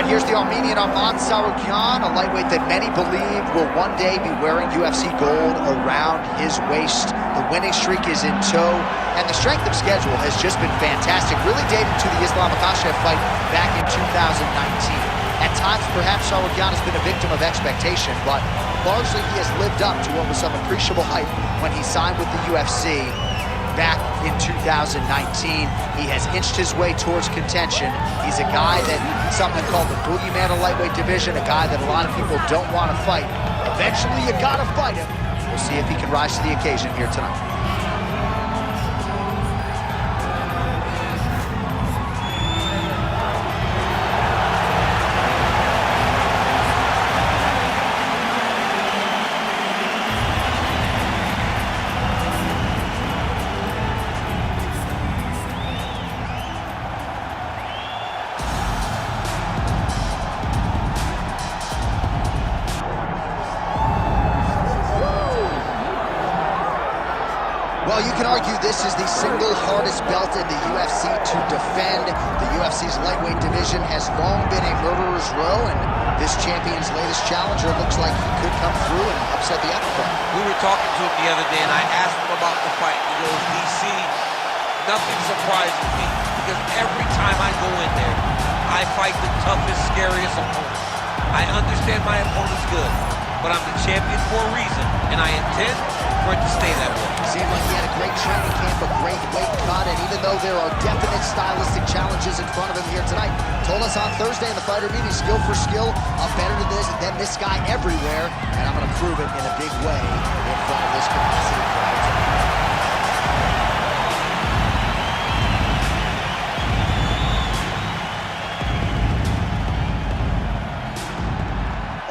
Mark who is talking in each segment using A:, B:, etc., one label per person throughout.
A: right, here's the Armenian Arman Tsarukyan, a lightweight that many believe will one day be wearing UFC gold around his waist. The winning streak is in tow, and the strength of schedule has just been fantastic, really dating to the Islam Makhachev fight back in 2019. At times, perhaps Tsarukyan has been a victim of expectation, but largely he has lived up to what was some appreciable hype when he signed with the UFC back in 2019. He has inched his way towards contention. He's a guy that some have called the boogeyman of lightweight division, a guy that a lot of people don't want to fight. Eventually, you gotta fight him. We'll see if he can rise to the occasion here tonight. Well, you can argue this is the single hardest belt in the UFC to defend. The UFC's lightweight division has long been a murderer's row, and this champion's latest challenger looks like he could come through and upset the apple cart.
B: We were talking to him the other day, and I asked him about the fight. He goes, DC, nothing surprises me, because every time I go in there, I fight the toughest, scariest opponent. I understand my opponent's good, but I'm the champion for a reason, and I intend for it to stay that way.
A: Seemed like he had a great training camp, a great weight cut, and even though there are definite stylistic challenges in front of him here tonight, told us on Thursday in the fighter meeting, skill for skill, I'm better than this guy everywhere, and I'm going to prove it in a big way in front of this capacity crowd tonight.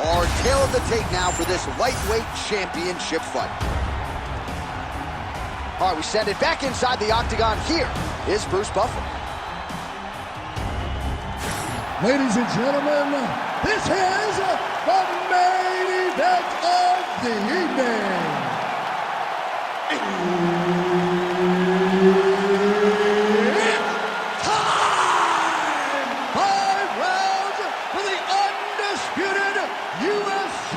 A: Our tail of the tape now for this lightweight championship fight. All right, we send it back inside the octagon. Here is Bruce Buffer.
C: Ladies and gentlemen, this is the main event of the evening. It's time! 5 rounds for the undisputed UFC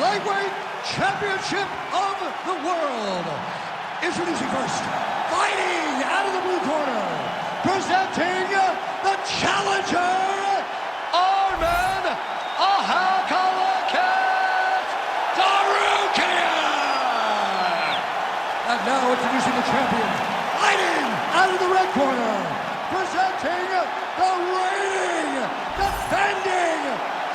C: Lightweight Championship of the World. Introducing first, fighting out of the blue corner, presenting the challenger, Arman Tsarukyan. And now introducing the champion, fighting out of the red corner, presenting the reigning, defending,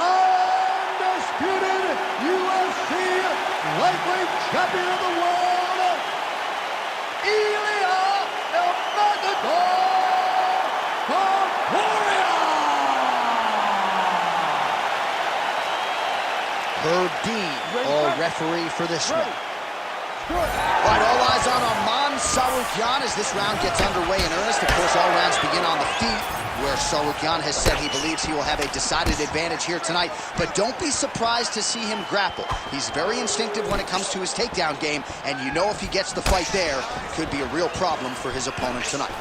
C: undisputed UFC Lightweight Champion of the World, Ilia Topuria!
A: Herb Dean, our referee for this one. All right, all eyes on Arman Tsarukyan as this round gets underway in earnest. Of course, all rounds begin on the feet, where Tsarukyan has said he believes he will have a decided advantage here tonight. But don't be surprised to see him grapple. He's very instinctive when it comes to his takedown game, and you know if he gets the fight there, could be a real problem for his opponent tonight.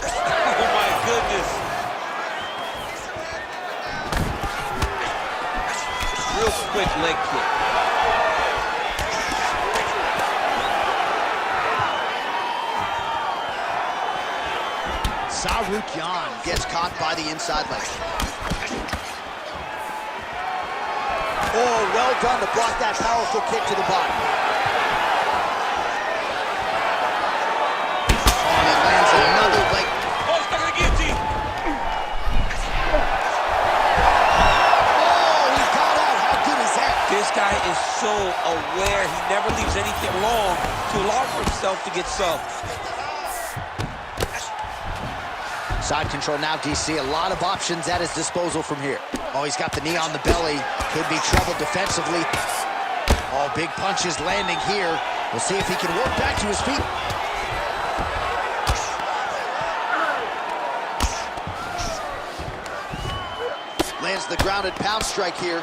B: Oh my goodness. Real quick leg kick.
A: Tsarukyan gets caught by the inside leg. Oh, well done to block that powerful kick to the body. Oh, and he lands another leg.
B: Oh, stuck in the guillotine.
A: Oh, he got out. How good is that?
B: This guy is so aware. He never leaves anything long to allow for himself to get subbed.
A: Side control now, DC. A lot of options at his disposal from here. Oh, he's got the knee on the belly. Could be trouble defensively. Oh, big punches landing here. We'll see if he can work back to his feet. Lands the grounded pound strike here.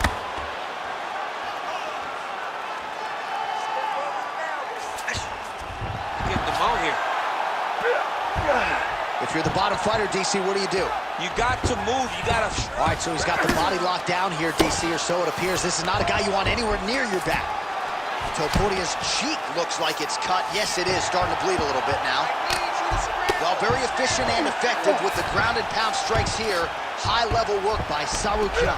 B: Getting them out here.
A: If you're the bottom fighter, DC, what do?
B: You got to move. You got to...
A: All right, so he's got the body locked down here, DC, or so it appears. This is not a guy you want anywhere near your back. Topuria's cheek looks like it's cut. Yes, it is starting to bleed a little bit now. Well, very efficient and effective with the ground and pound strikes here. High-level work by Tsarukyan.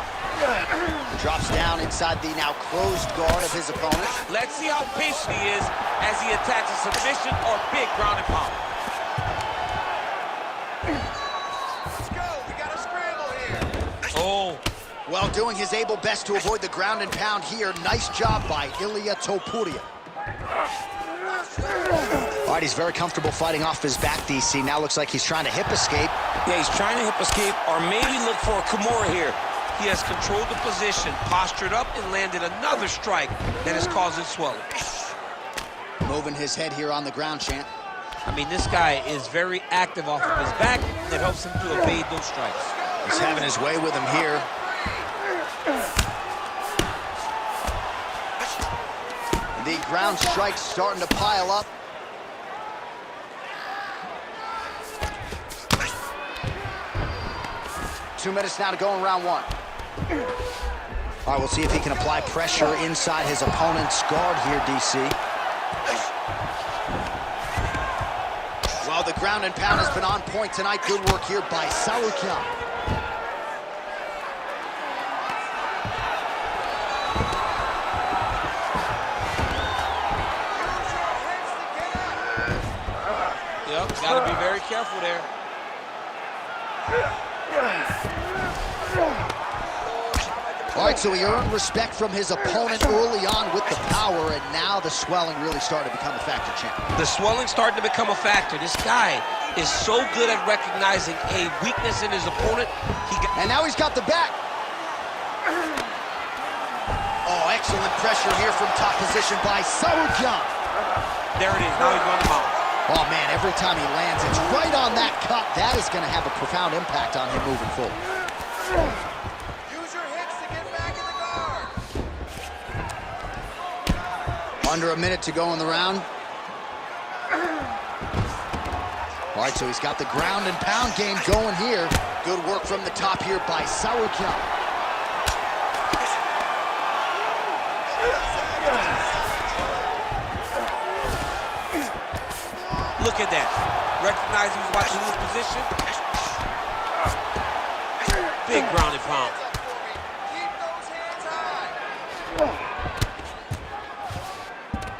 A: Drops down inside the now closed guard of his opponent.
B: Let's see how patient he is as he attacks a submission or big ground and pound.
D: Let's go. We got a scramble here.
B: Oh.
A: Well, doing his able best to avoid the ground and pound here. Nice job by Ilia Topuria. All right, he's very comfortable fighting off his back, DC. Now looks like he's trying to hip escape.
B: Yeah, he's trying to hip escape or maybe look for a Kimura here. He has controlled the position, postured up, and landed another strike that is causing swelling.
A: Moving his head here on the ground, champ.
B: I mean, this guy is very active off of his back. That helps him to evade those strikes.
A: He's having his way with him here. The ground strikes starting to pile up. Two minutes now to go in round one. All right, we'll see if he can apply pressure inside his opponent's guard here, DC. Well, the ground and pound has been on point tonight. Good work here by Tsarukyan.
B: Yep, gotta be very careful there.
A: All right, so he earned respect from his opponent early on with the power, and now the swelling really started to become a factor, champ.
B: The swelling starting to become a factor. This guy is so good at recognizing a weakness in his opponent.
A: And now he's got the back. Oh, excellent pressure here from top position by Tsarukyan.
B: There it is. Now he's going to mount.
A: Oh, man, every time he lands, it's right on that cut. That is going to have a profound impact on him moving forward.
D: Use your hips to get back in the guard.
A: Under a minute to go in the round. All right, so he's got the ground and pound game going here. Good work from the top here by Tsarukyan.
B: Look at that. Recognize he was watching his position. Big ground and pound.
D: Keep those hands high.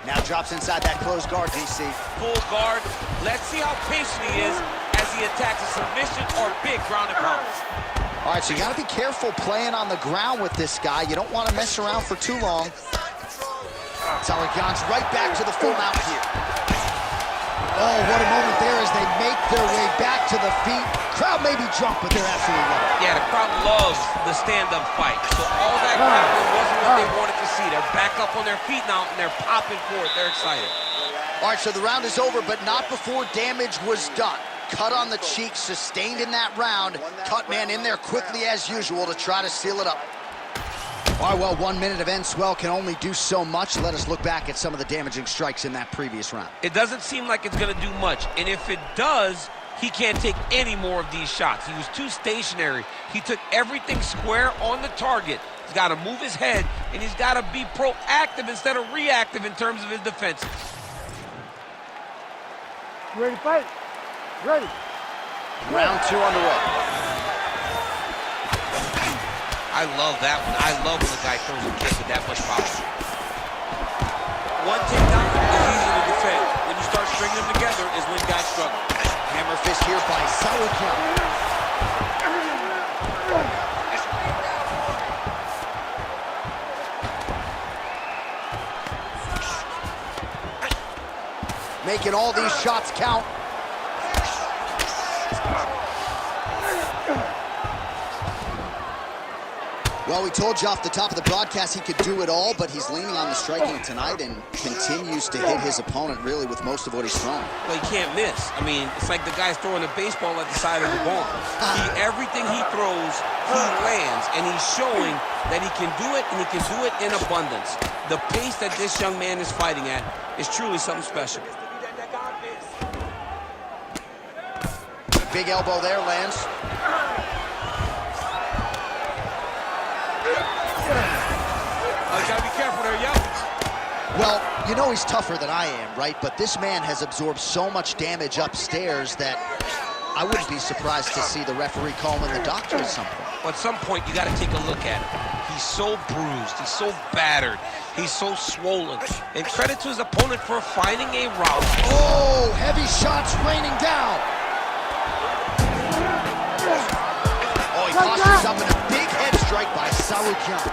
A: Now drops inside that closed guard, DC.
B: Full guard. Let's see how patient he is as he attacks a submission or big ground and pound.
A: All right, so you got to be careful playing on the ground with this guy. You don't want to mess around for too long. Tsarukyan's right back to the full mount here. Oh, what a moment there as they make their way back to the feet. Crowd may be drunk, but they're absolutely loving it.
B: Yeah, the crowd loves the stand-up fight. So all that grappling wasn't what they wanted to see. They're back up on their feet now, and they're popping for it. They're excited.
A: All right, so the round is over, but not before damage was done. Cut on the cheek, sustained in that round. Cut man in there quickly as usual to try to seal it up. All right, well, 1 minute of end swell can only do so much. Let us look back at some of the damaging strikes in that previous round.
B: It doesn't seem like it's going to do much. And if it does, he can't take any more of these shots. He was too stationary. He took everything square on the target. He's got to move his head, and he's got to be proactive instead of reactive in terms of his defense.
E: You ready to fight? Ready.
A: Round two on the road.
B: I love that one. I love when the guy throws a kick with that much power. One takedown is easy to defend. When you start stringing them together is when guys struggle.
A: Hammer fist here by Tsarukyan. Making all these shots count. Well, we told you off the top of the broadcast he could do it all, but he's leaning on the striking tonight and continues to hit his opponent really with most of what he's throwing.
B: Well, he can't miss. I mean, it's like the guy's throwing a baseball at the side of the barn. Everything he throws, he lands, and he's showing that he can do it, and he can do it in abundance. The pace that this young man is fighting at is truly something special.
A: Big elbow there, lands.
B: I gotta be careful there, yep.
A: Well, you know he's tougher than I am, right? But this man has absorbed so much damage upstairs that I wouldn't be surprised to see the referee call in the doctor at some point.
B: Well, at some point, you got to take a look at him. He's so bruised, he's so battered, he's so swollen. And credit to his opponent for finding a route.
A: Oh, heavy shots raining down. Oh, he postures up in a big head strike by Tsarukyan.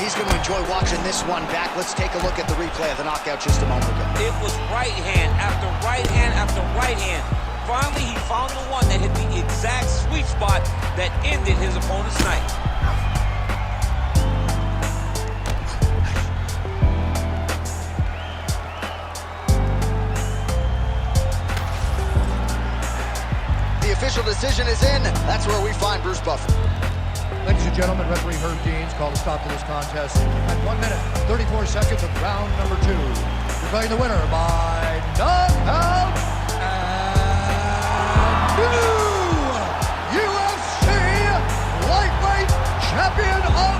A: He's going to enjoy watching this one back. Let's take a look at the replay of the knockout just a moment ago.
B: It was right hand after right hand after right hand. Finally, he found the one that hit the exact sweet spot that ended his opponent's night.
A: The official decision is in. That's where we find Bruce Buffer.
C: Ladies and gentlemen, referee Herb Deans called a stop to this contest at 1 minute, 34 seconds of round number 2. Declaring the winner by knockout and new UFC lightweight champion of